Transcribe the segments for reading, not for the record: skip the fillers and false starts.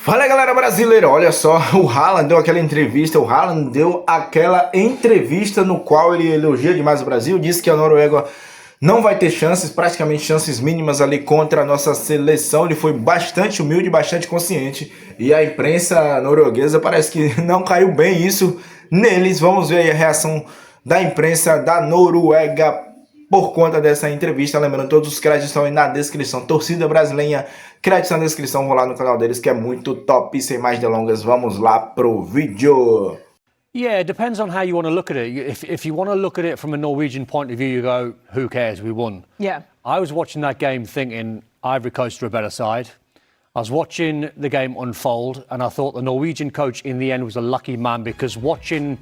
Fala galera brasileira, olha só, o Haaland deu aquela entrevista, no qual ele elogia demais o Brasil, disse que a Noruega não vai ter chances, praticamente chances mínimas ali contra a nossa seleção. Ele foi bastante humilde, bastante consciente, e a imprensa norueguesa parece que não caiu bem isso neles. Vamos ver aí a reação da imprensa da Noruega por conta dessa entrevista. Lembrando, todos os créditos estão aí na descrição. Torcida brasileira, créditos na descrição. Vou lá no canal deles que é muito top. Sem mais delongas, vamos lá pro vídeo. Yeah, it depends on how you want to look at it. If you want to look at it from a Norwegian point of view, you go, who cares, we won. Yeah. I was watching that game thinking Ivory Coast are a better side. I was watching the game unfold and I thought the Norwegian coach in the end was a lucky man, because watching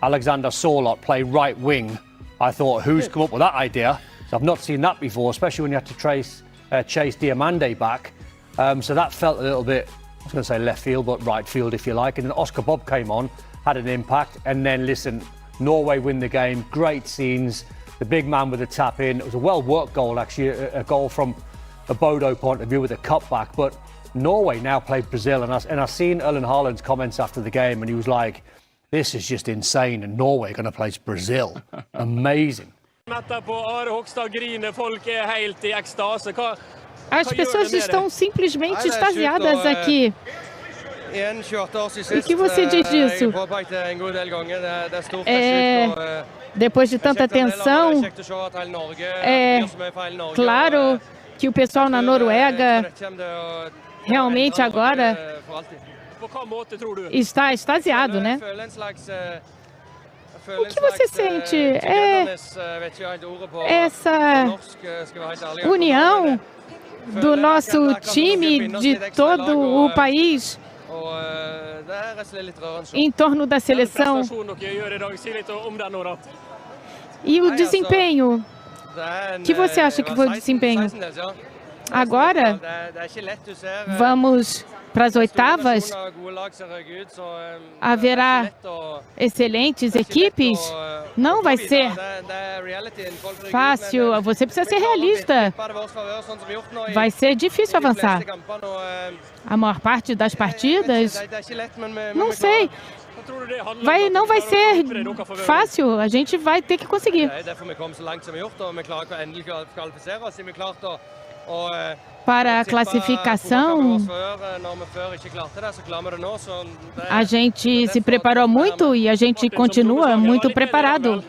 Alexander Sorloth play right wing, I thought, who's come up with that idea? So I've not seen that before, especially when you had to chase Diamande back. So that felt a little bit, I was going to say left field, but right field if you like. And then Oscar Bob came on, had an impact. And then listen, Norway win the game, great scenes. The big man with the tap in. It was a well-worked goal, actually, a goal from a Bodo point of view with a cutback. But Norway now played Brazil. And I seen Haaland's comments after the game, and he was like, this is just insane, and Norway going to play Brazil. Amazing. As pessoas estão simplesmente extasiadas aqui. E o que você diz disso? Depois de tanta tensão, é claro que o pessoal na Noruega realmente agora está extasiado, né? O que você sente é essa união do nosso time, de todo o país, em torno da seleção. E o desempenho? O que você acha que foi o desempenho? Agora, vamos para as oitavas. Haverá excelentes equipes. Não vai ser fácil. Você precisa ser realista. Vai ser difícil avançar. A maior parte das partidas, não sei. Não vai ser fácil. A gente vai ter que conseguir. Para a classificação, a gente se preparou muito e a gente continua muito preparado.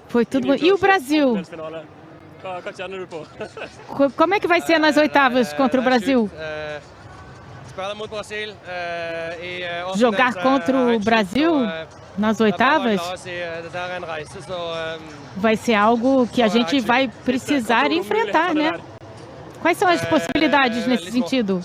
Foi tudo. E o Brasil? Como é que vai ser nas oitavas contra o Brasil? Jogar contra o Brasil nas oitavas vai ser algo que a gente vai precisar enfrentar, né? Quais são as possibilidades nesse sentido?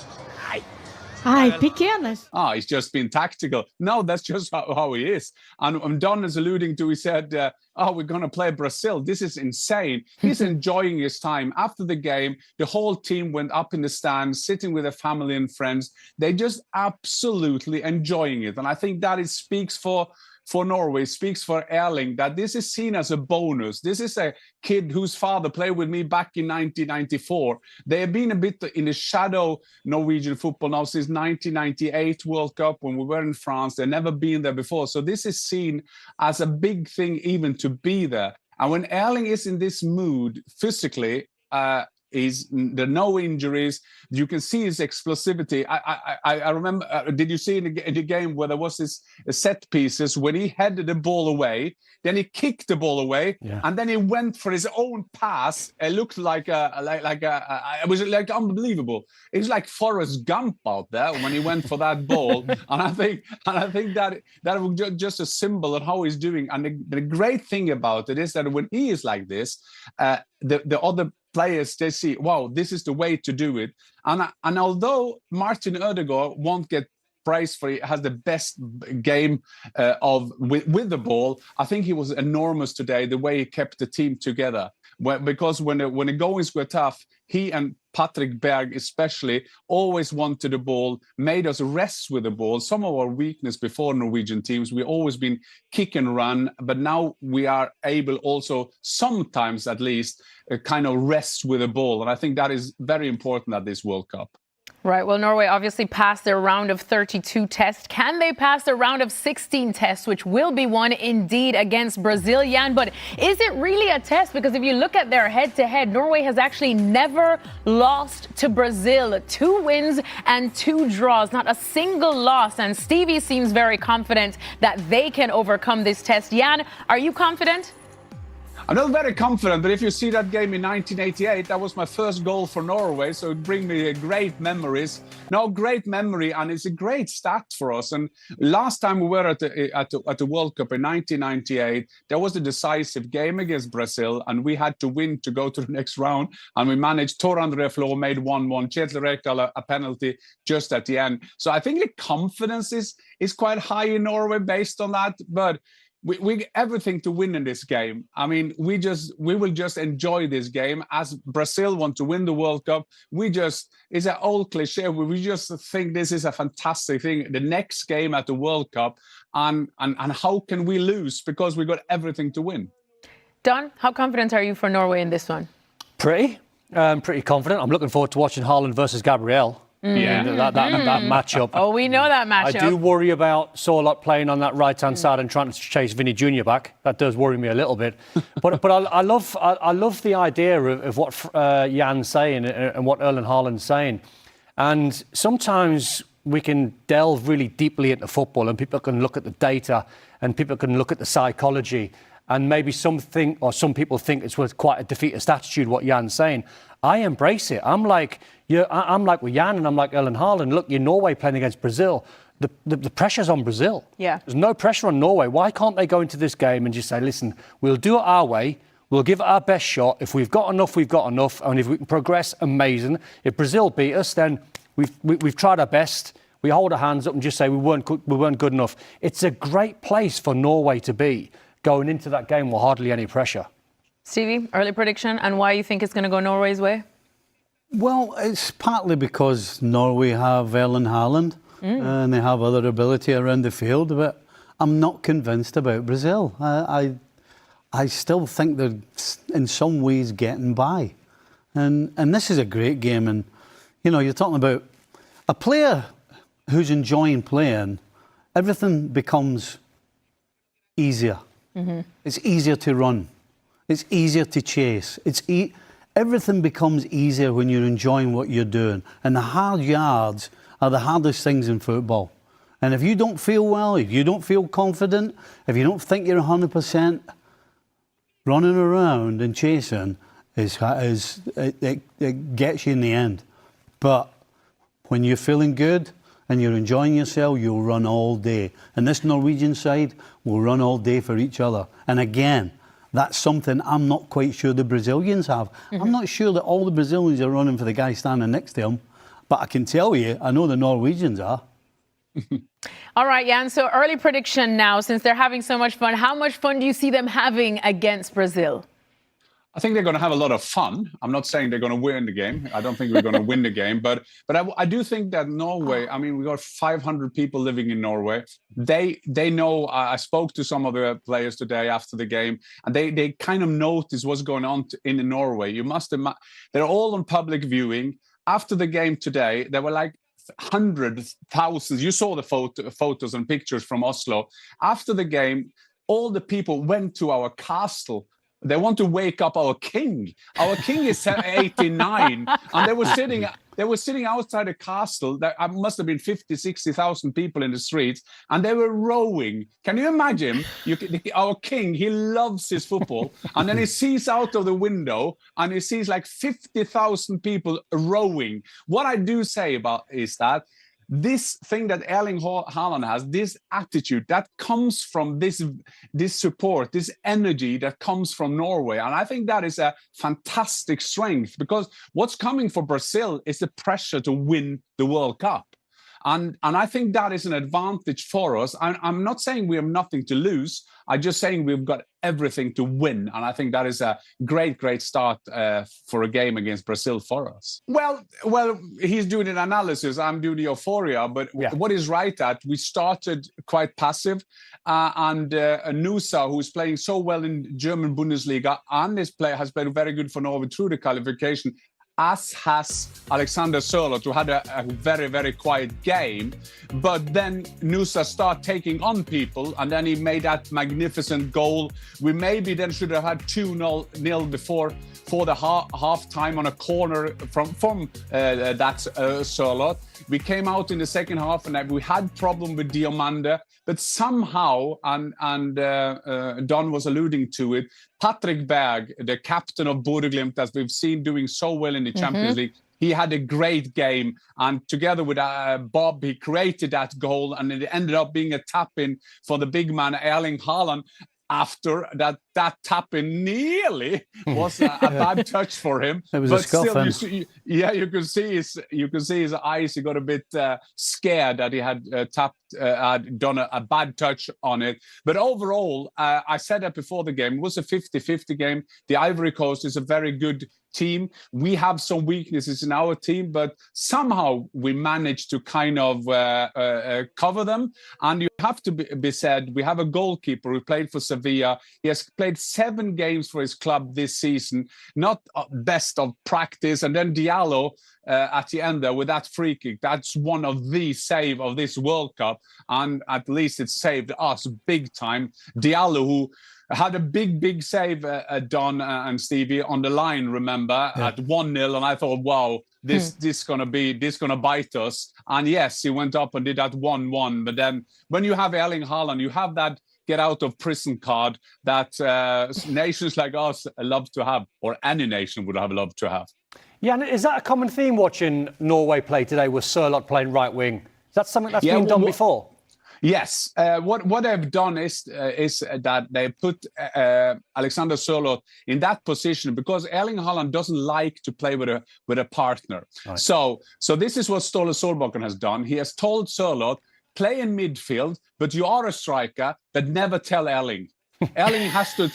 Ai, pequenas. It's just been tactical. No, that's just how he is. And Don is alluding to, he said, we're going to play Brazil. This is insane. He's enjoying his time. After the game, the whole team went up in the stands, sitting with their family and friends. They're just absolutely enjoying it. And I think that it speaks for Norway, speaks for Erling, that this is seen as a bonus. This is a kid whose father played with me back in 1994. They have been a bit in the shadow Norwegian football now since 1998 World Cup when we were in France. They've never been there before. So this is seen as a big thing even to be there. And when Erling is in this mood physically, there are no injuries. You can see his explosivity. I remember, did you see in the game where there was this set pieces when he headed the ball away, then he kicked the ball away, and then he went for his own pass. It looked like it was like unbelievable. It was like Forrest Gump out there when he went for that ball. and I think that was just a symbol of how he's doing. And the great thing about it is that when he is like this, the other players, they see, wow, this is the way to do it. And although Martin Ødegaard won't get praise for it, has the best game with the ball, I think he was enormous today, the way he kept the team together. Because when the goings were tough, he and Patrick Berg especially, always wanted the ball, made us rest with the ball. Some of our weakness before Norwegian teams, we've always been kick and run, but now we are able also, sometimes at least, kind of rest with the ball. And I think that is very important at this World Cup. Right. Well, Norway obviously passed their round of 32 tests. Can they pass their round of 16 tests, which will be won indeed against Brazil, Jan? But is it really a test? Because if you look at their head-to-head, Norway has actually never lost to Brazil. 2 wins and 2 draws, not a single loss. And Stevie seems very confident that they can overcome this test. Jan, are you confident? I'm not very confident, but if you see that game in 1988, that was my first goal for Norway, so it brings me great memories. No, great memory, and it's a great start for us. And last time we were at the World Cup in 1998, there was a decisive game against Brazil, and we had to win to go to the next round. And we managed. Tor André Flo made 1-1, Kjetil Rekdal a penalty just at the end. So I think the confidence is quite high in Norway based on that, but we get everything to win in this game. I mean, we will just enjoy this game. As Brazil want to win the World Cup, it's an old cliche. We just think this is a fantastic thing. The next game at the World Cup, and how can we lose? Because we got everything to win. Don, how confident are you for Norway in this one? Pretty confident. I'm looking forward to watching Haaland versus Gabriel. Yeah, that matchup. Oh, we know that matchup. I do worry about Sorloth playing on that right-hand side and trying to chase Vinny Jr. back. That does worry me a little bit. But I love the idea of what Jan's saying and what Erling Haaland's saying. And sometimes we can delve really deeply into football, and people can look at the data, and people can look at the psychology. And maybe some people think it's with quite a defeatist attitude, what Jan's saying. I embrace it. I'm like with Jan, and I'm like Erling Haaland. Look, you're Norway playing against Brazil. The pressure's on Brazil. Yeah. There's no pressure on Norway. Why can't they go into this game and just say, listen, we'll do it our way. We'll give it our best shot. If we've got enough, we've got enough. And if we can progress, amazing. If Brazil beat us, then we've tried our best. We hold our hands up and just say we weren't good enough. It's a great place for Norway to be going into that game with hardly any pressure. Stevie, early prediction and why you think it's going to go Norway's way? Well, it's partly because Norway have Erling Haaland and they have other ability around the field, but I'm not convinced about Brazil. I still think they're in some ways getting by. And this is a great game. And, you know, you're talking about a player who's enjoying playing, everything becomes easier. Mm-hmm. It's easier to run. It's easier to chase. Everything becomes easier when you're enjoying what you're doing. And the hard yards are the hardest things in football. And if you don't feel well, if you don't feel confident, if you don't think you're 100%, running around and chasing it gets you in the end. But when you're feeling good and you're enjoying yourself, you'll run all day. And this Norwegian side will run all day for each other. And again, that's something I'm not quite sure the Brazilians have. Mm-hmm. I'm not sure that all the Brazilians are running for the guy standing next to him. But I can tell you, I know the Norwegians are. All right, Jan, so early prediction now, since they're having so much fun. How much fun do you see them having against Brazil? I think they're going to have a lot of fun. I'm not saying they're going to win the game. I don't think we're going to win the game. But I do think that Norway, I mean, we got 500 people living in Norway. They know, I spoke to some of the players today after the game, and they kind of notice what's going on in Norway. You must imagine, they're all on public viewing. After the game today, there were like hundreds, thousands. You saw the photos and pictures from Oslo. After the game, all the people went to our castle. They want to wake up our king. Our king is 89, and they were sitting outside the castle. There must have been 50, 60,000 people in the streets, and they were rowing. Can you imagine? Our king, he loves his football, and then he sees out of the window, and he sees like 50,000 people rowing. What I do say about is that this thing that Erling Haaland has, this attitude that comes from this support, this energy that comes from Norway. And I think that is a fantastic strength, because what's coming for Brazil is the pressure to win the World Cup. And I think that is an advantage for us. I'm not saying we have nothing to lose. I'm just saying we've got everything to win. And I think that is a great start for a game against Brazil for us. Well, he's doing an analysis. I'm doing the euphoria. But what is right at, we started quite passive. And Nusa, who's playing so well in German Bundesliga, and has played very good for Norway through the qualification, as has Alexander Sørloth, who had a very quiet game. But then Nusa started taking on people, and then he made that magnificent goal. We maybe then should have had 2-0 before for the half time on a corner from that Sørloth. We came out in the second half, and we had problem with Diomande, but somehow, and Don was alluding to it, Patrick Berg, the captain of Bodø/Glimt, as we've seen doing so well in the Champions League, he had a great game, and together with Bob, he created that goal, and it ended up being a tap-in for the big man, Erling Haaland. After that tap-in nearly was a bad touch for him. It was but a scuffing. Still, you can see his eyes. He got a bit scared that he had had done a bad touch on it. But overall, I said that before the game, it was a 50-50 game. The Ivory Coast is a very good team. We have some weaknesses in our team, but somehow we managed to kind of cover them. And you have to be said, we have a goalkeeper who played for Sevilla. He has played 7 games for his club this season, not best of practice. And then Diallo at the end there with that free kick, that's one of the save of this World Cup. And at least it saved us big time. Diallo, who had a big save, Don and Stevie, on the line, remember, at 1-0. And I thought, wow, this gonna bite us. And yes, he went up and did that 1-1. But then when you have Erling Haaland, you have that get out of prison card that nations like us love to have, or any nation would have loved to have. Yeah, and is that a common theme watching Norway play today with Sørloth playing right wing? Is that something that's been done before? Yes, what they've done is that they put Alexander Sørloth in that position because Erling Haaland doesn't like to play with a partner. Right. So this is what Ståle Solbakken has done. He has told Sørloth, play in midfield, but you are a striker, but never tell Erling. Erling has to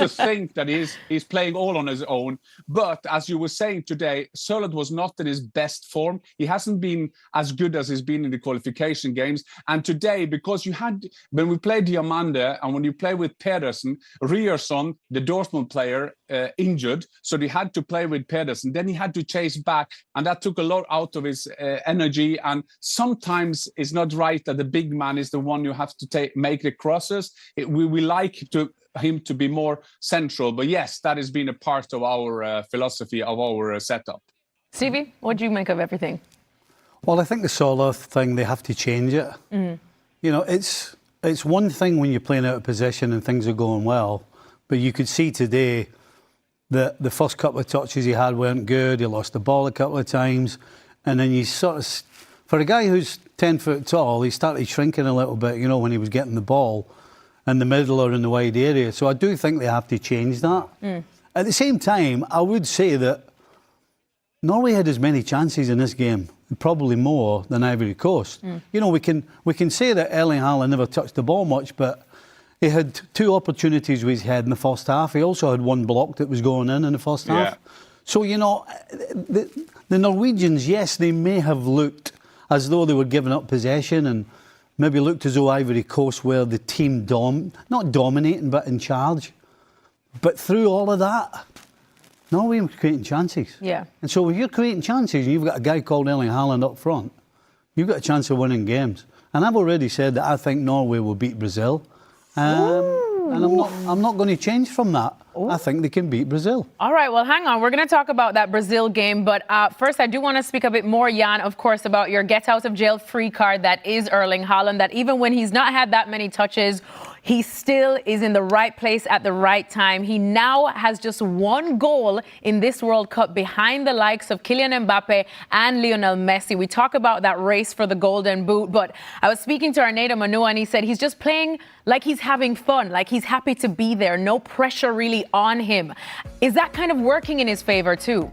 think that he's playing all on his own. But as you were saying today, Sørloth was not in his best form. He hasn't been as good as he's been in the qualification games. And today, because when we played Diomande and when you play with Pedersen, Ryerson, the Dortmund player, injured, so he had to play with Pedersen. Then he had to chase back, and that took a lot out of his energy. And sometimes it's not right that the big man is the one you have to make the crosses. We like him to be more central. But yes, that has been a part of our philosophy, of our setup. Stevie, what do you make of everything? Well, I think the Sørloth thing, they have to change it. You know, it's one thing when you're playing out of position and things are going well, but you could see today that the first couple of touches he had weren't good. He lost the ball a couple of times. And then you sort of, for a guy who's 10 foot tall, he started shrinking a little bit, you know, when he was getting the ball in the middle or in the wide area. So I do think they have to change that. At the same time, I would say that Norway had as many chances in this game, probably more than Ivory Coast. You know, we can say that Erling Haaland never touched the ball much, but he had 2 opportunities with his head in the first half. He also had 1 block that was going in the first half. So, you know, the Norwegians, yes, they may have looked as though they were giving up possession and maybe looked as though Ivory Coast were the team not dominating, but in charge. But through all of that, Norway was creating chances. Yeah. And so if you're creating chances and you've got a guy called Erling Haaland up front, you've got a chance of winning games. And I've already said that I think Norway will beat Brazil. And I'm not going to change from that. I think they can beat Brazil. All right, well, hang on. We're going to talk about that Brazil game. But first, I do want to speak a bit more, Jan, of course, about your get-out-of-jail-free card that is Erling Haaland, that even when he's not had that many touches, he still is in the right place at the right time. He now has just 1 goal in this World Cup behind the likes of Kylian Mbappe and Lionel Messi. We talk about that race for the Golden Boot, but I was speaking to Arneda Manua and he said he's just playing like he's having fun, like he's happy to be there. No pressure really on him. Is that kind of working in his favor too?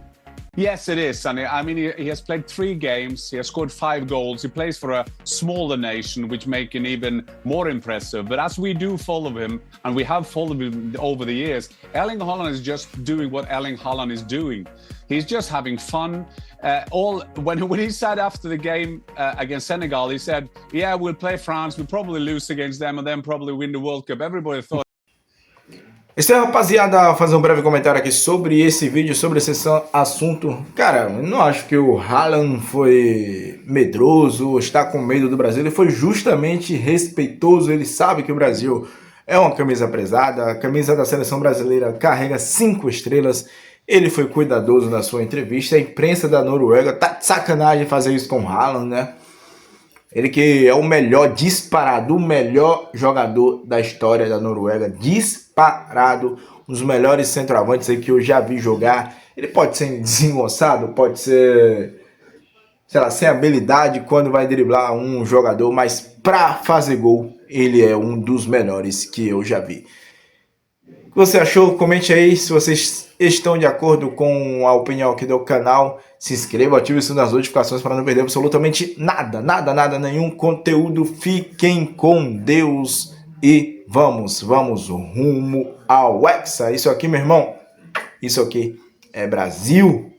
Yes, it is, Sonny. I mean, he has played 3 games. He has scored 5 goals. He plays for a smaller nation, which makes him even more impressive. But as we do follow him, and we have followed him over the years, Erling Haaland is just doing what Erling Haaland is doing. He's just having fun. When he said after the game against Senegal, he said, "Yeah, we'll play France. We'll probably lose against them, and then probably win the World Cup." Everybody thought. Isso aí, rapaziada, fazer um breve comentário aqui sobre esse vídeo, sobre esse assunto. Cara, eu não acho que o Haaland foi medroso ou está com medo do Brasil. Ele foi justamente respeitoso. Ele sabe que o Brasil é uma camisa prezada. A camisa da seleção brasileira carrega 5 estrelas. Ele foi cuidadoso na sua entrevista. A imprensa da Noruega tá de sacanagem fazer isso com o Haaland, né? Ele que é o melhor disparado, o melhor jogador da história da Noruega, disparado, um dos melhores centroavantes aí que eu já vi jogar. Ele pode ser desengonçado, pode ser, sei lá, sem habilidade quando vai driblar um jogador, mas pra fazer gol, ele é um dos melhores que eu já vi. O que você achou? Comente aí se vocês estão de acordo com a opinião aqui do canal. Se inscreva, ative o sininho das notificações para não perder absolutamente nada, nenhum conteúdo. Fiquem com Deus e vamos rumo ao Hexa. Isso aqui, meu irmão, isso aqui é Brasil.